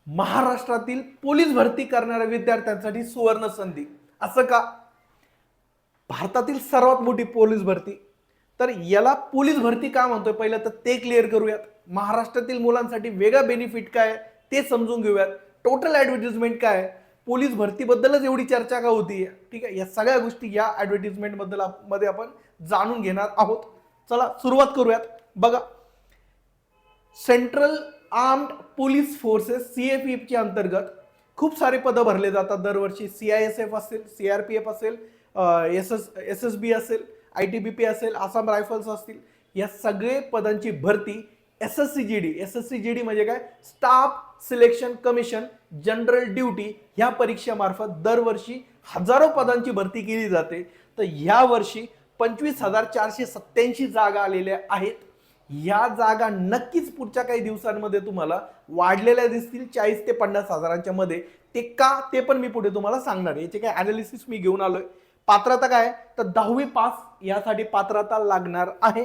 महाराष्ट्रातील पोलीस भरती करणाऱ्या विद्यार्थ्यांसाठी सुवर्ण संधी. असं का? भारतातील सर्वात मोठी पोलीस भरती. तर याला पोलीस भरती का म्हणतोय पहिलं तर ते क्लिअर करूयात. महाराष्ट्रातील मुलांसाठी वेगळा बेनिफिट काय आहे ते समजून घेऊयात. टोटल ऍडव्हर्टिजमेंट काय आहे, पोलीस भरतीबद्दलच एवढी चर्चा का होती, ठीक आहे, या सगळ्या गोष्टी या ऍडव्हर्टिजमेंट मध्ये आपण जाणून घेणार आहोत. चला सुरुवात करूयात. बघा, central armed police forces CAPF च्या अंतर्गत खूप सारे पदं भरले जातात दरवर्षी. सीआयएसएफ असेल, सीआरपीएफ असेल, एसएसबी असेल, आयटीबीपी असेल, आसाम रायफल्स असतील, या सगळे पदांची भरती एसएससीजीडी म्हणजे काय, staff selection commission general duty ह्या परीक्षेमार्फत दरवर्षी हजारो पदांची भरती केली जाते. तर या वर्षी 25,487 जागा आलेल्या आहेत. या जागा नक्कीच पुढच्या काही दिवसांमध्ये तुम्हाला वाढलेल्या दिसतील 40 ते 50 हजारांच्या मध्ये. ते का ते पण मी पुढे तुम्हाला सांगणार आहे. याचे काय अनालिसिस मी घेऊन आलोय. पात्रता काय तर 10वी पास यासाठी पात्रता लागणार आहे.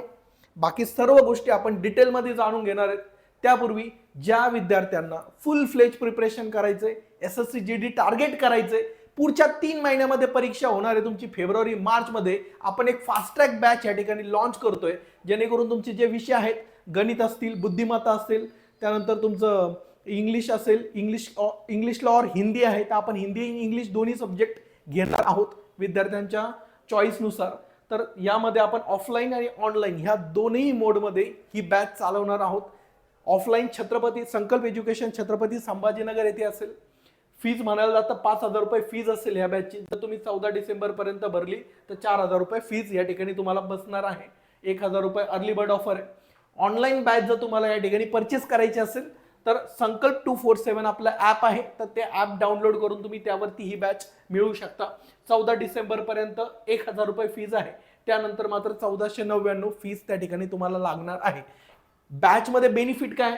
बाकी सर्व गोष्टी आपण डिटेलमध्ये जाणून घेणार आहेत. त्यापूर्वी ज्या विद्यार्थ्यांना फुल फ्लेज प्रिपरेशन करायचंय, एसएससीजीडी टार्गेट करायचंय, पुढच्या 3 महिन्यामध्ये परीक्षा होणार आहे तुमची फेब्रुवारी मार्च मध्ये, आपण एक फास्ट ट्रॅक बॅच या ठिकाणी लॉन्च करतोय. जेणेकरून तुमचे जे विषय आहेत, गणित असतील, बुद्धिमत्ता असेल, त्यानंतर तुमचं इंग्लिश असेल, इंग्लिश लॉ और हिंदी आहे, तर आपण हिंदी इंग्लिश दोन्ही सब्जेक्ट घेणार आहोत विद्यार्थ्यांच्या चॉईसनुसार. तर यामध्ये आपण ऑफलाईन आणि ऑनलाईन ह्या दोन्ही मोडमध्ये ही बॅच चालवणार आहोत. ऑफलाईन छत्रपती संकल्प एज्युकेशन छत्रपती संभाजीनगर येथे असेल. फीज म्हणायला जातं 5,000 रुपये फीज असेल ह्या बॅचची. जर तुम्ही 14 डिसेंबर पर्यंत भरली तर 4,000 रुपये फीज या ठिकाणी तुम्हाला बसणार आहे. 1,000 रुपये अर्ली बर्ड ऑफर आहे. ऑनलाईन बॅच जर तुम्हाला या ठिकाणी परचेस करायची असेल तर संकल्प 247 आपलं ॲप आहे, तर ते ॲप डाउनलोड करून तुम्ही त्यावरती ही बॅच मिळवू शकता. 14 डिसेंबर पर्यंत 1,000 रुपये फीज आहे. त्यानंतर मात्र 1,499 फीज त्या ठिकाणी तुम्हाला लागणार आहे. बॅच मध्ये बेनिफिट काय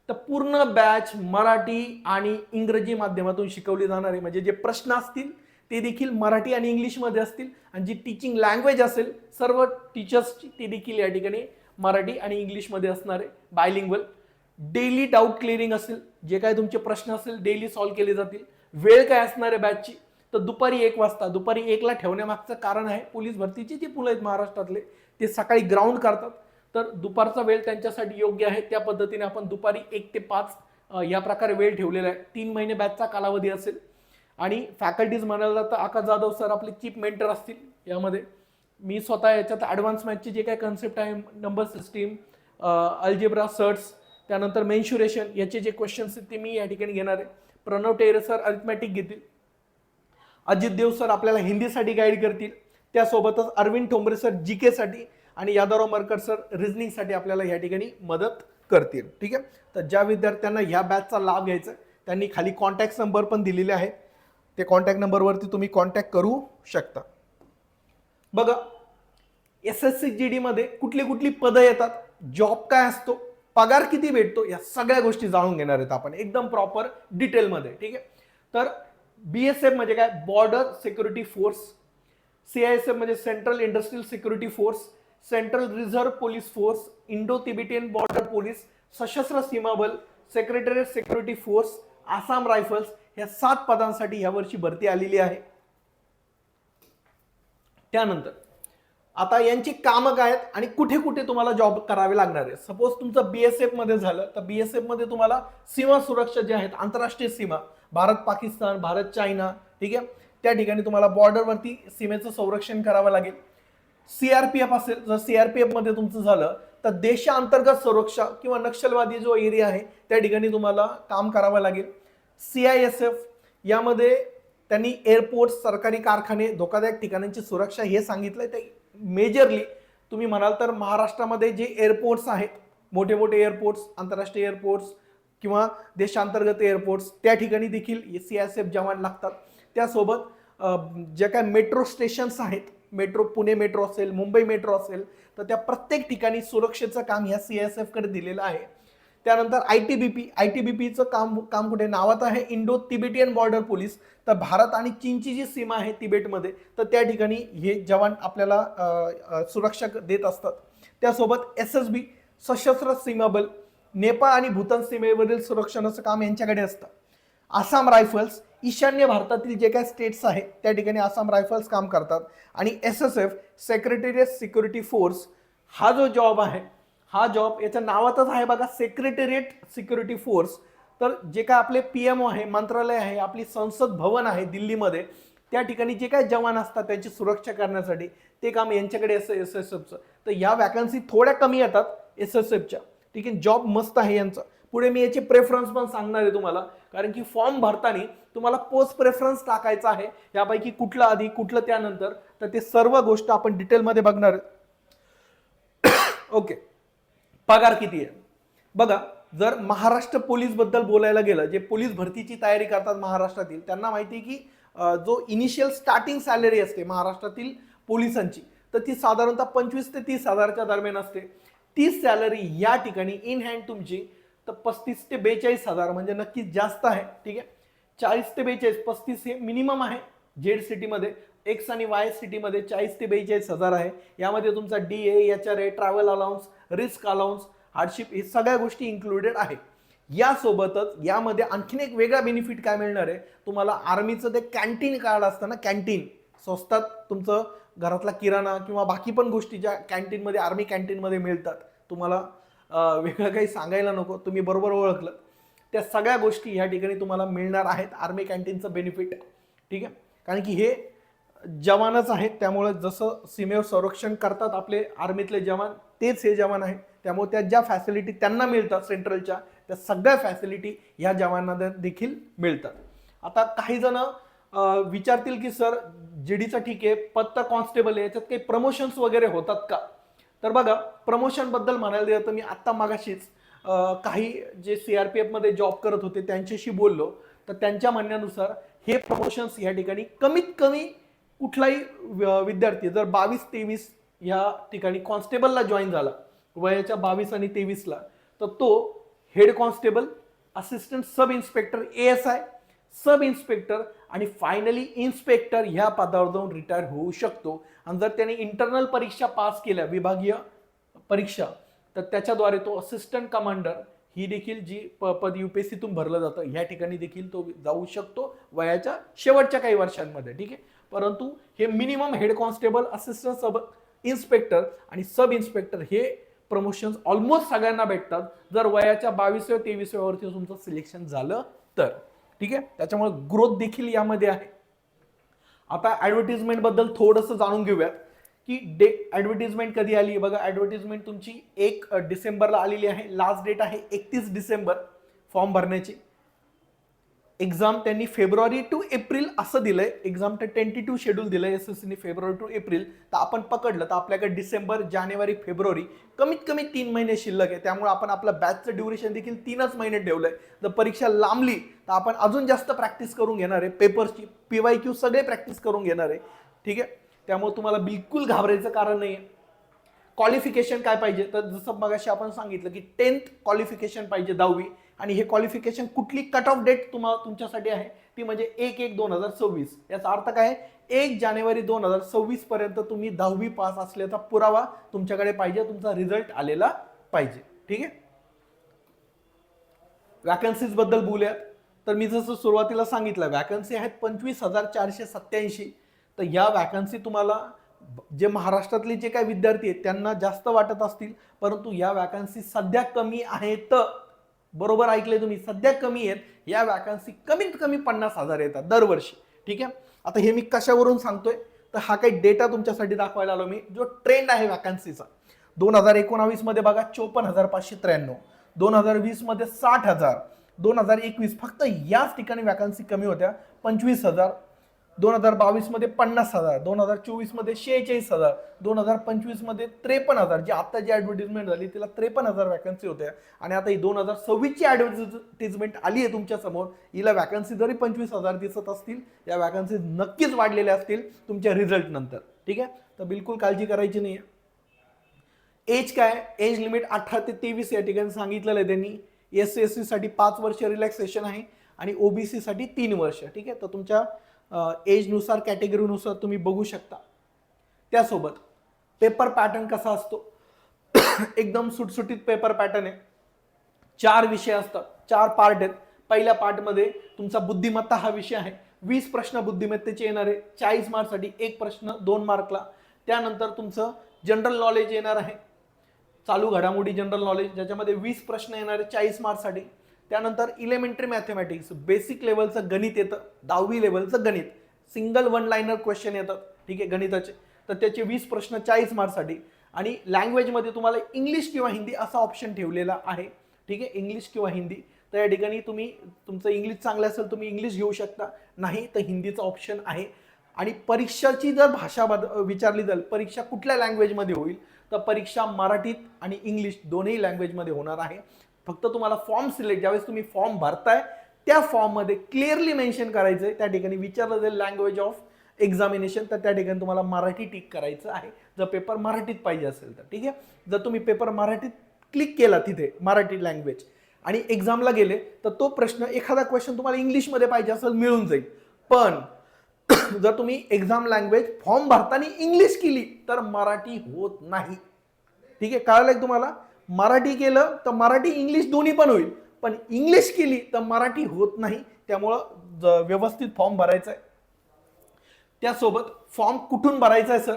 तर पूर्ण बॅच मराठी आणि इंग्रजी माध्यमातून शिकवली जाणार आहे. म्हणजे जे प्रश्न असतील ते देखील मराठी आणि इंग्लिश मध्ये असतील, आणि जी टीचिंग लँग्वेज असेल सर्व टीचर्सची ती देखील या ठिकाणी मराठी आणि इंग्लिश मध्ये असणार आहे, बायलिंग्वल. डेली डाऊट क्लिअरिंग असेल, जे काय तुमचे प्रश्न असेल डेली सॉल्व्ह केले जातील. वेळ काय असणार आहे बॅचची तर दुपारी 1 वाजता. दुपारी 1ला ठेवण्यामागचं कारण आहे, पोलीस भरतीची जी मुलं आहेत महाराष्ट्रातले ते सकाळी ग्राउंड करतात, तर दुपारचा वेळ त्यांच्यासाठी योग्य आहे. त्या पद्धतीने आपण दुपारी 1 ते 5 या प्रकारे वेळ ठेवलेला आहे. 3 महिने बॅचचा कालावधी असेल. आणि फॅकल्टीज म्हणायला जातं आकाश जाधव सर आपले चीफ मेंटर असतील यामध्ये. मी स्वतः याच्यात ॲडव्हान्स मॅथची जे काही कन्सेप्ट आहे, नंबर सिस्टीम, अल्जेब्रा, सर्ट्स, त्यानंतर मेन्शुरेशन याचे जे क्वेश्चन्स आहेत ते मी या ठिकाणी घेणार आहे. प्रणव टेरे सर अरिथमॅटिक घेतील. अजित देव सर आपल्याला हिंदीसाठी गाईड करतील. त्यासोबतच अरविंद ठोंबरे सर जीके साठी आणि यादवराव मरकर सर रिझनिंगसाठी आपल्याला या ठिकाणी मदत करतील. ठीक आहे. तर ज्या विद्यार्थ्यांना ह्या बॅचचा लाभ घ्यायचा त्यांनी खाली कॉन्टॅक्ट नंबर पण दिलेले आहे, ते कॉन्टॅक्ट नंबरवरती तुम्ही कॉन्टॅक्ट करू शकता. बघा, एसएससीजीडी मध्ये कुठली कुठली पदं येतात, जॉब काय असतो, पगार किती भेटतो, या सगळ्या गोष्टी जाणून घेणार आहेत आपण एकदम प्रॉपर डिटेलमध्ये. ठीक आहे. तर बीएसएफ म्हणजे काय, बॉर्डर सिक्युरिटी फोर्स. सीआयएसएफ म्हणजे central industrial security force, central reserve police force, Indo Tibetan border police, सशस्त्र सीमा बल, secretariat security force, Assam rifles, या 7 पदांसाठी यावर्षी भरती आलेली आहे. त्यानंतर आता यांची कामं काय आहेत आणि कुठे कुठे तुम्हाला जॉब करावे लागणार आहे. सपोज तुमचं बीएसएफ मध्ये झालं तर बीएसएफ मध्ये तुम्हाला सीमा सुरक्षा जे आहेत, आंतरराष्ट्रीय सीमा, भारत पाकिस्तान, भारत चायना, ठीक आहे, त्या ठिकाणी तुम्हाला बॉर्डरवरती सीमेचं संरक्षण करावं लागेल. सीआरपीएफ असेल, जर सीआरपीएफ मध्ये तुमचं झालं तर देशांतर्गत सुरक्षा किंवा नक्षलवादी जो एरिया आहे त्या ठिकाणी तुम्हाला काम करावं लागेल. सीआयएसएफ यामध्ये त्यांनी एअरपोर्ट, सरकारी कारखाने, धोकादायक ठिकाणांची सुरक्षा हे सांगितलंय. ते मेजरली तुम्ही म्हणाल तर महाराष्ट्रामध्ये जे एअरपोर्ट्स आहेत, मोठे मोठे एअरपोर्ट्स, आंतरराष्ट्रीय एअरपोर्ट्स किंवा देशांतर्गत एअरपोर्ट्स, त्या ठिकाणी देखील सीआयएसएफ जवान लागतात. त्यासोबत ज्या काय मेट्रो स्टेशन्स आहेत, मेट्रो, पुणे मेट्रो असेल, मुंबई मेट्रो असेल, तर त्या प्रत्येक ठिकाणी सुरक्षेचं काम ह्या सीआयएसएफ कडे दिलेलं आहे. त्यानंतर आयटीबीपीचं काम कुठे, नावात आहे इंडो तिबेटियन बॉर्डर पोलीस. तर भारत आणि चीनची जी सीमा आहे तिबेटमध्ये, तर त्या ठिकाणी हे जवान आपल्याला सुरक्षा देत असतात. त्यासोबत एसएसबी सशस्त्र सीमा बल, नेपाळ आणि भूतान सीमेवरील सुरक्षणाचं काम यांच्याकडे असतं. आसाम रायफल्स, ईशान्य भारतातील जे काही स्टेट्स आहेत त्या ठिकाणी आसाम रायफल्स काम करतात. आणि SSF सेक्रेटरीएट सिक्युरिटी फोर्स हा जो जॉब आहे, हा जॉब याच्या नावातच आहे बघा, सेक्रेटरीएट सिक्युरिटी फोर्स. तर जे काय आपले PMO आहे, मंत्रालय आहे, आपली संसद भवन आहे दिल्लीमध्ये, त्या ठिकाणी जे काही जवान असतात त्यांची सुरक्षा करण्यासाठी ते काम यांच्याकडे असं SSFचं. तर या वॅकन्सी थोड्या कमी येतात SSFच्या. ठीक आहे, जॉब मस्त आहे यांचा. पुढे मी याचे प्रेफरन्स पण सांगणार आहे तुम्हाला, कारण की फॉर्म भरताना तुम्हाला पोस्ट प्रेफरन्स टाकायचा आहे, यापैकी कुठलं आधी कुठलं त्यानंतर. तर ते सर्व गोष्ट आपण डिटेलमध्ये बघणार आहे. ओके, पगार किती आहे बघा. जर महाराष्ट्र पोलीस बद्दल बोलायला गेलं, जे पोलीस भरतीची तयारी करतात महाराष्ट्रातील, त्यांना माहिती आहे की जो इनिशियल स्टार्टिंग सॅलरी असते महाराष्ट्रातील पोलिसांची, तर ती साधारणतः 25 ते 30 हजारच्या दरम्यान असते. तीच सॅलरी या ठिकाणी इन हँड तुमची तर 35 ते 42 हजार, म्हणजे नक्कीच जास्त आहे. ठीक आहे, 40 ते 42, 35 हे मिनिमम आहे जेड सिटीमध्ये. एक्स आणि वाय सिटीमध्ये 40 ते 42 हजार आहे. यामध्ये तुमचा DA, HRA, travel allowance, risk allowance, hardship हे सगळ्या गोष्टी इन्क्लुडेड आहे. यासोबतच यामध्ये आणखीन एक वेगळा बेनिफिट काय मिळणार आहे तुम्हाला, आर्मीचं ते कॅन्टीन कार्ड असतं ना, कॅन्टीन स्वस्तात तुमचं घरातला किराणा किंवा बाकी पण गोष्टी ज्या कॅन्टीनमध्ये, आर्मी कॅन्टीनमध्ये मिळतात, तुम्हाला वेगळं काही सांगायला नको, तुम्ही बरोबर ओळखलं, त्या सगळ्या गोष्टी या ठिकाणी तुम्हाला मिळणार आहेत, आर्मी कॅन्टीनचं बेनिफिट. ठीक आहे, कारण की हे जवानच आहेत, त्यामुळे जसं सीमेवर संरक्षण करतात आपले आर्मीतले जवान, तेच हे जवान आहेत. त्यामुळे त्या ज्या फॅसिलिटी त्यांना मिळतात सेंट्रलच्या, त्या सगळ्या फॅसिलिटी या जवानांना देखील मिळतात. आता काही जण विचारतील की सर GDचं ठीक आहे, पद कॉन्स्टेबल आहे, याच्यात काही प्रमोशन्स वगैरे होतात का? तर बघा, प्रमोशन बद्दल म्हणायला गेलं तर मी आत्ता मागाशीच काही जे CRPF मध्ये जॉब करत होते त्यांच्याशी बोललो, तर त्यांच्या म्हणण्यानुसार हे प्रमोशन्स या ठिकाणी कमीत कमी कुठलाही विद्यार्थी जर 22-23 या ठिकाणी कॉन्स्टेबलला जॉईन झाला वयाच्या 22 आणि 23ला, तर तो head constable, assistant sub inspector, ASI, sub inspector आणि फायनली इन्स्पेक्टर ह्या पदावर जाऊन रिटायर होऊ शकतो. आणि जर त्याने इंटरनल परीक्षा पास केल्या, विभागीय परीक्षा, तर त्याच्याद्वारे तो असिस्टंट कमांडर ही देखील जी पद UPSCतून भरलं जातं, ह्या ठिकाणी देखील तो जाऊ शकतो वयाच्या शेवटच्या काही वर्षांमध्ये. ठीक आहे, परंतु हे minimum head constable, assistant sub inspector आणि सब इन्स्पेक्टर हे प्रमोशन्स ऑलमोस्ट सगळ्यांना भेटतात जर वयाच्या 22-23 वरती तुमचं सिलेक्शन झालं तर. ठीक आहे, त्याच्यामुळे ग्रोथ देखील यामध्ये आहे. आता ऍडव्हर्टिजमेंट बद्दल थोडंसं जाणून घेऊयात की ऍडव्हर्टिजमेंट कधी आली. बघा, ऍडव्हर्टिजमेंट तुमची 1 डिसेंबरला आलेली आहे. लास्ट डेट आहे 31 डिसेंबर फॉर्म भरण्याची. एक्झाम त्यांनी फेब्रुवारी टू एप्रिल असं दिलंय. एक्झाम तर टेंटेटिव्ह शेड्यूल दिलंय SSCने फेब्रुवारी टू एप्रिल. तर आपण पकडलं तर आपल्याकडे डिसेंबर, जानेवारी, फेब्रुवारी कमीत कमी 3 महिने शिल्लक आहे. त्यामुळे आपण आपलं बॅचचं ड्युरेशन देखील 3च महिने ठेवलंय. जर परीक्षा लांबली तर आपण अजून जास्त प्रॅक्टिस करून घेणार आहे. पेपर्सची PYQ सगळे प्रॅक्टिस करून घेणार आहे. ठीक आहे, त्यामुळे तुम्हाला बिलकुल घाबरायचं कारण नाही. क्वालिफिकेशन काय पाहिजे, तर जसं मगाशी आपण सांगितलं की 10th क्वालिफिकेशन पाहिजे, 10वी. आणि हे क्वालिफिकेशन कुठली कट ऑफ डेट तुमच्यासाठी आहे ती म्हणजे 1/1/2026. याचा अर्थ काय, 1 जानेवारी 2026 पर्यंत तुम्ही 10वी पास असल्याचा पुरावा तुमच्याकडे पाहिजे, तुमचा रिझल्ट आलेला पाहिजे. ठीक आहे, वॅकन्सीज बद्दल बोलूयात. तर मी जसं सुरुवातीला सांगितलं, वॅकन्सी आहेत 25,487. तर या वॅकन्सी तुम्हाला जे महाराष्ट्रातले जे काही विद्यार्थी आहेत त्यांना जास्त वाटत असतील, परंतु या वॅकन्सी सध्या कमी आहेत. बरोबर ऐकले तुम्ही, सध्या कमी आहेत. या वॅकन्सी कमीत कमी 50,000 येतात दरवर्षी. ठीक आहे, आता हे मी कशावरून सांगतोय, तर हा काही डेटा तुमच्यासाठी दाखवायला आलो मी, जो ट्रेंड आहे वॅकन्सीचा. 2019 मध्ये बघा 54,593, 2020 मध्ये 60,000, 2021 फक्त याच ठिकाणी वॅकन्सी कमी होत्या 25,000, 2022 मध्ये 50,000, 2024 मध्ये 46,000, 2025 मध्ये 53,000, जी आता जी ऍडव्हर्टिजमेंट झाली तिला 53,000 वॅकन्सी होत्या. आणि आता ही 2026 ची ऍडव्हर्टिजमेंट आली आहे तुमच्या समोर, हिला वॅकन्सी जरी 25,000 दिसत असतील, या वॅकन्सी नक्कीच वाढलेल्या असतील तुमच्या रिझल्ट नंतर. ठीक आहे, तर बिलकुल काळजी करायची नाही. एज काय, एज लिमिट 18 ते 23 या ठिकाणी सांगितलेलं आहे त्यांनी. SC/ST साठी 5 वर्ष रिलॅक्सेशन आहे आणि OBC साठी 3 वर्ष. ठीक आहे, तर तुमच्या एजनुसार, कॅटेगरीनुसार तुम्ही बघू शकता. त्यासोबत पेपर पॅटर्न कसा असतो, एकदम सुटसुटीत पेपर पॅटर्न आहे. 4 विषय असतात, 4 पार्ट आहेत. पहिल्या पार्टमध्ये तुमचा बुद्धिमत्ता हा विषय आहे. 20 प्रश्न बुद्धिमत्तेचे येणार आहे. 40 मार्कसाठी एक प्रश्न 2 मार्कला. त्यानंतर तुमचं जनरल नॉलेज येणार आहे, चालू घडामोडी जनरल नॉलेज, ज्याच्यामध्ये 20 प्रश्न येणार आहे 40 मार्कसाठी. त्यानंतर इलेमेंटरी मॅथमॅटिक्स, बेसिक लेवलचं गणित येतं, 10वी लेवलचं गणित, सिंगल वन लाइनर क्वेश्चन येतात, ठीक आहे, गणिताचे. तर त्याचे 20 प्रश्न 40 मार्कसाठी. आणि लँग्वेजमध्ये तुम्हाला इंग्लिश किंवा हिंदी असा ऑप्शन ठेवलेला आहे, ठीक आहे, इंग्लिश किंवा हिंदी. तर या ठिकाणी तुम्ही, तुमचं इंग्लिश चांगलं असेल तुम्ही इंग्लिश घेऊ शकता, नाही तर हिंदीचा ऑप्शन आहे. आणि परीक्षाची जर भाषा विचारली जाईल, परीक्षा कुठल्या लँग्वेजमध्ये होईल, तर परीक्षा मराठीत आणि इंग्लिश दोन्ही लँग्वेजमध्ये होणार आहे. फक्त तुम्हाला फॉर्म सिलेक्ट, ज्यावेळेस तुम्ही फॉर्म भरताय त्या फॉर्ममध्ये क्लिअरली मेन्शन करायचं आहे, त्या ठिकाणी विचारलं जाईल लँग्वेज ऑफ एक्झामिनेशन, तर त्या ठिकाणी तुम्हाला मराठी टिक करायचं आहे, जर पेपर मराठीत पाहिजे असेल तर, ठीक आहे. जर तुम्ही पेपर मराठीत क्लिक केला तिथे मराठी लँग्वेज आणि एक्झामला गेले, तर तो प्रश्न, एखादा क्वेश्चन तुम्हाला इंग्लिशमध्ये पाहिजे असेल मिळून जाईल. पण जर तुम्ही एक्झाम लँग्वेज फॉर्म भरताना इंग्लिश केली तर मराठी होत नाही, ठीक आहे. कळलं तुम्हाला? मराठी केलं तर मराठी इंग्लिश दोन्ही पण होईल, पण इंग्लिश केली तर मराठी होत नाही. त्यामुळं व्यवस्थित फॉर्म भरायचा आहे. त्यासोबत फॉर्म कुठून भरायचा आहे सर?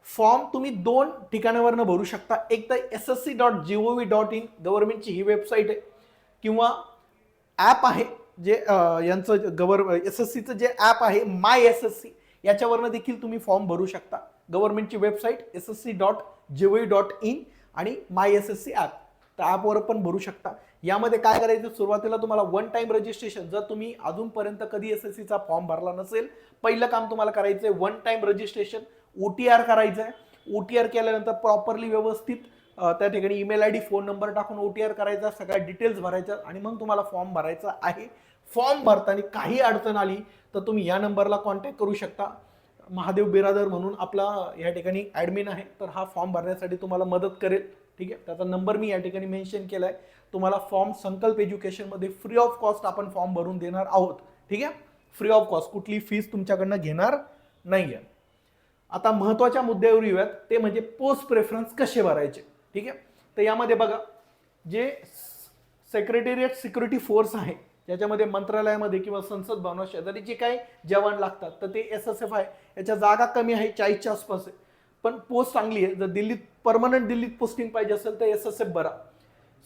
फॉर्म तुम्ही 2 ठिकाणावरनं भरू शकता. एक तर ssc.gov.in गव्हर्नमेंटची ही वेबसाईट आहे, किंवा ॲप आहे जे यांचं SSCचं जे ॲप आहे माय SSC, याच्यावरनं देखील तुम्ही फॉर्म भरू शकता. गव्हर्नमेंटची वेबसाईट ssc.gov.in आणि माय SSC ॲप, तर ॲपवर पण भरू शकता. यामध्ये काय करायचं, सुरुवातीला तुम्हाला 1 टाइम रजिस्ट्रेशन, जर तुम्ही अजूनपर्यंत कधी SSCचा फॉर्म भरला नसेल, पहिलं काम तुम्हाला करायचं आहे 1 टाइम रजिस्ट्रेशन, OTR करायचं आहे. OTR केल्यानंतर प्रॉपरली व्यवस्थित त्या ठिकाणी ईमेल ID फोन नंबर टाकून OTR करायचा, सगळ्या डिटेल्स भरायच्या आणि मग तुम्हाला फॉर्म भरायचा आहे. फॉर्म भरताना काही अडचण आली तर तुम्ही या नंबरला कॉन्टॅक्ट करू शकता. महादेव बिरादर म्हणून आपला या ठिकाणी ॲडमिन आहे, तर हा फॉर्म भरण्यासाठी तुम्हाला मदत करेल, ठीक आहे. त्याचा नंबर मी या ठिकाणी मेन्शन केला आहे. तुम्हाला फॉर्म संकल्प एज्युकेशनमध्ये फ्री ऑफ कॉस्ट आपण फॉर्म भरून देणार आहोत, ठीक आहे, फ्री ऑफ कॉस्ट, कुठली फीस तुमच्याकडनं घेणार नाही आहे. आता महत्त्वाच्या मुद्द्यावर येऊयात, ते म्हणजे पोस्ट प्रेफरन्स कसे भरायचे, ठीक आहे. तर यामध्ये बघा, जे सेक्रेटेरिएट सिक्युरिटी फोर्स आहे, ज्याच्यामध्ये मंत्रालयामध्ये किंवा संसद भवना शेजारी जे काही जवान लागतात, तर ते SSF आहे. याच्या जागा कमी आहे, 40च्या आसपास आहे, पण पोस्ट चांगली आहे. जर दिल्लीत परमनंट दिल्लीत पोस्टिंग पाहिजे असेल तर SSF भरा.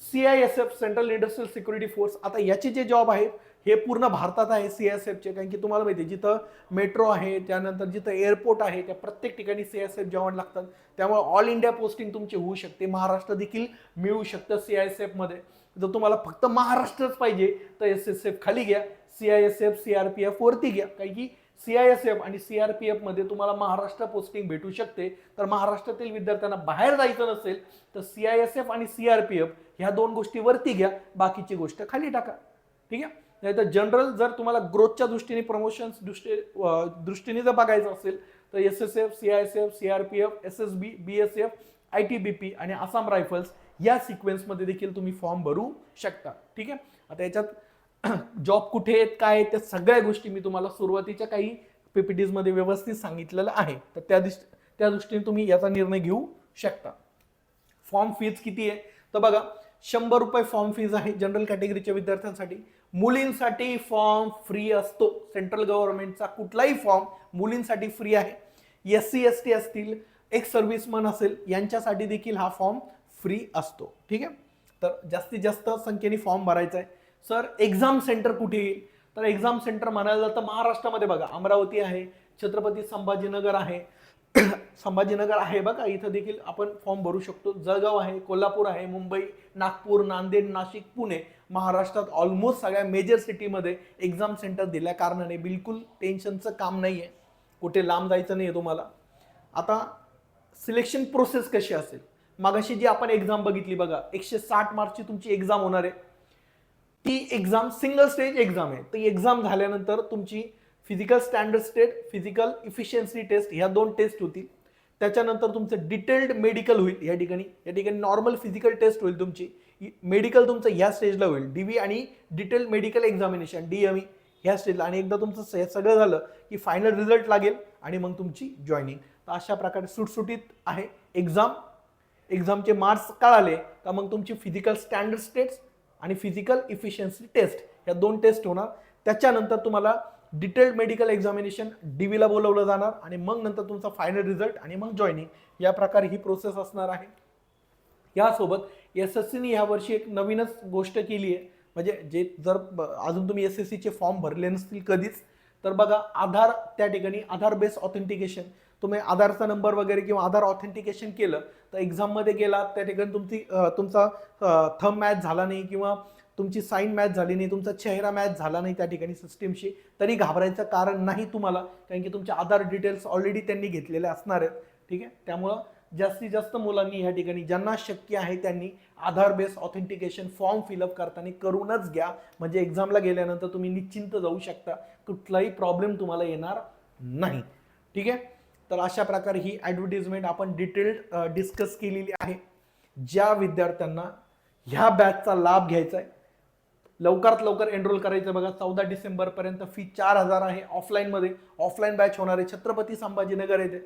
CISF central industrial security force, आता याचे जे जॉब आहेत हे पूर्ण भारतात आहे CISFचे, कारण की तुम्हाला माहिती आहे जिथं मेट्रो आहे, त्यानंतर जिथं एअरपोर्ट आहे, त्या प्रत्येक ठिकाणी CISF जवान लागतात. त्यामुळे ऑल इंडिया पोस्टिंग तुमची होऊ शकते, महाराष्ट्र देखील मिळू शकतं CISF मध्ये. जर तुम्हाला फक्त महाराष्ट्रच पाहिजे तर SSF खाली घ्या, CISF CRPF वरती घ्या, कारण की CISF आणि CRPF मध्ये तुम्हाला महाराष्ट्र पोस्टिंग भेटू शकते. तर महाराष्ट्रातील विद्यार्थ्यांना बाहेर जायचं नसेल तर CISF आणि CRPF ह्या 2 गोष्टी वरती घ्या, बाकीची गोष्ट खाली टाका, ठीक आहे. नाही तर जनरल, जर तुम्हाला ग्रोथच्या दृष्टीने, प्रमोशन्स दृष्टीने जर बघायचं असेल तर SSF, CISF, CRPF, SSB, BSF, ITBP आणि आसाम रायफल्स या सिक्वेन्समध्ये देखील तुम्ही फॉर्म भरू शकता, ठीक आहे. आता याच्यात जॉब कुठे आहेत, काय आहेत, त्या सगळ्या गोष्टी मी तुम्हाला सुरुवातीच्या काही PPTs मध्ये व्यवस्थित सांगितलेलं आहे. तर त्या दृष्टीने तुम्ही याचा निर्णय घेऊ शकता. फॉर्म फीज किती आहे तर बघा, 100 रुपये फॉर्म फीज आहे जनरल कॅटेगरीच्या विद्यार्थ्यांसाठी. मुलींसाठी फॉर्म फ्री असतो. सेंट्रल गव्हर्नमेंटचा कुठलाही फॉर्म मुलींसाठी फ्री आहे. SC ST असतील, एक सर्व्हिसमन असेल, यांच्यासाठी देखील हा फॉर्म फ्री असतो, ठीक आहे. तर जास्तीत जास्त संख्येने फॉर्म भरायचा आहे. सर एक्झाम सेंटर कुठे येईल, तर एक्झाम सेंटर म्हणायला तर महाराष्ट्रामध्ये बघा, अमरावती आहे, छत्रपती संभाजीनगर आहे, संभाजीनगर आहे बघा, इथं देखील आपण फॉर्म भरू शकतो. जळगाव आहे, कोल्हापूर आहे, मुंबई, नागपूर, नांदेड, नाशिक, पुणे, महाराष्ट्रात ऑलमोस्ट सगळ्या मेजर सिटीमध्ये एक्झाम सेंटर दिल्या कारणाने बिलकुल टेन्शनचं काम नाही आहे, कुठे लांब जायचं नाही आहे तुम्हाला. आता सिलेक्शन प्रोसेस कशी असेल, मागाशी जी आपण एक्झाम बघितली बघा, 160 मार्कची तुमची एक्झाम होणार आहे. ती एक्झाम सिंगल स्टेज एक्झाम आहे. ती एक्झाम झाल्यानंतर तुमची physical standard test, physical efficiency test, ह्या 2 टेस्ट होतील. त्याच्यानंतर तुमचं डिटेल्ड मेडिकल होईल. या ठिकाणी नॉर्मल फिजिकल टेस्ट होईल तुमची, मेडिकल तुमचं ह्या स्टेजला होईल, DV आणि डिटेल मेडिकल एक्झामिनेशन DME ह्या स्टेजला. आणि एकदा तुमचं सगळं झालं की फायनल रिझल्ट लागेल आणि मग तुमची जॉईनिंग. तर अशा प्रकारे सुटसुटीत आहे एक्झाम. एक्झामचे मार्क्स कळाले का मग तुमची फिजिकल स्टँडर्ड टेस्ट आणि फिजिकल इफिशियन्सी टेस्ट, या 2 टेस्ट होणार. त्याच्यानंतर तुम्हाला डिटेल्ड मेडिकल एक्झामिनेशन DVला बोलवलं जाणार आणि मग नंतर तुमचा फायनल रिझल्ट आणि मग जॉईनिंग, या प्रकारे ही प्रोसेस असणार आहे. यासोबत SSCने ह्या वर्षी एक नवीनच गोष्ट केली आहे, म्हणजे जे जर अजून तुम्ही SSCचे फॉर्म भरले नसतील कधीच, तर बघा आधार, त्या ठिकाणी आधार बेस ऑथेंटिकेशन, तुम्ही आधारचा नंबर वगैरे किंवा आधार ऑथेंटिकेशन केलं तर एक्झाममध्ये गेलात त्या ठिकाणी तुमचा थंब मॅच झाला नाही किंवा तुमची साईन मॅच झाली नाही, तुमचा चेहरा मॅच झाला नाही त्या ठिकाणी सिस्टीमशी, तरी घाबरायचं कारण नाही तुम्हाला, कारण की तुमचे आधार डिटेल्स ऑलरेडी त्यांनी घेतलेले असणार आहेत. ठीक आहे, त्यामुळं जास्तीत जास्त मुलांनी ह्या ठिकाणी ज्यांना शक्य आहे त्यांनी आधार बेस ऑथेंटिकेशन फॉर्म फिलअप करताना करूनच घ्या, म्हणजे एक्झामला गेल्यानंतर तुम्ही निश्चिंत जाऊ शकता, कुठलाही प्रॉब्लेम तुम्हाला येणार नाही. ठीक आहे, तर अशा प्रकारे ही ॲडव्हर्टिजमेंट आपण डिटेल्ड डिस्कस केलेली आहे. ज्या विद्यार्थ्यांना ह्या बॅचचा लाभ घ्यायचा आहे, लवकरात लवकर एनरोल करायचं. बघा 14 डिसेंबरपर्यंत फी 4000 आहे ऑफलाईनमध्ये. ऑफलाईन बॅच होणार आहे छत्रपती संभाजीनगर येथे.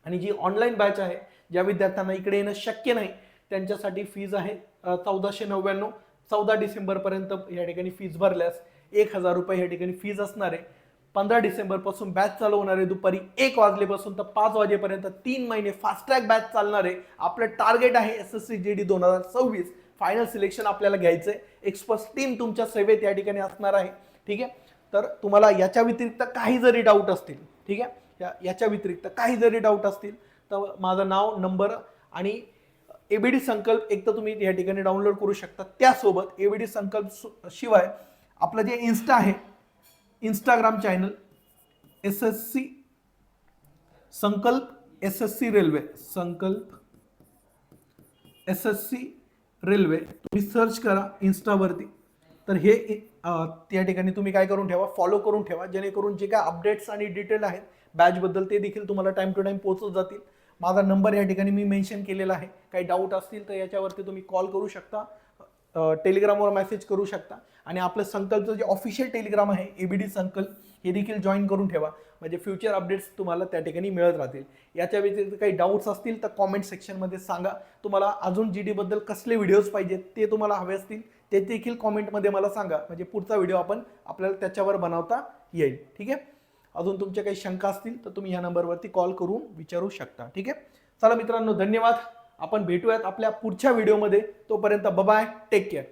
आणि जी ऑनलाईन बॅच आहे, ज्या विद्यार्थ्यांना इकडे येणं शक्य नाही त्यांच्यासाठी फीज आहे 1499. 14 डिसेंबरपर्यंत या ठिकाणी फीज भरल्यास 1000 रुपये या ठिकाणी फीज असणार आहे. 15 डिसेंबरपासून बॅच चालू होणार आहे दुपारी 1 वाजल्यापासून तर 5 वाजेपर्यंत 3 महिने फास्ट ट्रॅक बॅच चालणार आहे. आपलं टार्गेट आहे SSC GD 2026 फायनल सिलेक्शन आपल्याला घ्यायचं आहे. एक्सपर्ट टीम तुमच्या सेवेत या ठिकाणी असणार आहे. ठीक आहे, तर तुम्हाला याच्या व्यतिरिक्त काही जरी डाऊट असतील, ठीक आहे, याच्या व्यतिरिक्त काही जरी डाऊट असतील तर माझं नाव, नंबर आणि ABD संकल्प एक तर तुम्ही या ठिकाणी डाउनलोड करू शकता. त्यासोबत ABD संकल्प शिवाय आपलं जे इन्स्टा आहे, इंस्टाग्राम चॅनल SSC संकल्प SSC रेल्वे, संकल्प SSC रेल्वे तुम्ही सर्च करा इन्स्टावरती. तर हे त्या ठिकाणी तुम्ही काय करून ठेवा, फॉलो करून ठेवा, जेणेकरून जे काय अपडेट्स आणि डिटेल आहेत बॅचबद्दल ते देखील तुम्हाला टाइम टू टाइम पोहोचत जातील. माझा नंबर या ठिकाणी मी मेन्शन केलेला आहे. काही डाऊट असतील तर याच्यावरती तुम्ही कॉल करू शकता, टेलिग्रामवर मेसेज करू शकता आणि आपलं संकल्पचं जे ऑफिशियल टेलिग्राम आहे ABD संकल्प, हे देखील जॉईन करून ठेवा, म्हणजे फ्युचर अपडेट्स तुम्हाला त्या ठिकाणी मिळत राहतील. याच्या व्यतिरिक्त काही डाऊट्स असतील तर कॉमेंट सेक्शनमध्ये सांगा. तुम्हाला अजून GD बद्दल कसले व्हिडिओज पाहिजेत ते तुम्हाला हवे असतील ते देखील कॉमेंटमध्ये मला सांगा, म्हणजे पुढचा व्हिडिओ आपल्याला त्याच्यावर बनवता येईल. ठीक आहे, अजून तुमच्या काही शंका असतील तर तुम्ही ह्या नंबरवरती कॉल करून विचारू शकता. ठीक आहे, चला मित्रांनो, धन्यवाद. आपण भेटूयात आपल्या पुढच्या व्हिडिओमध्ये. तोपर्यंत बाय, टेक केअर.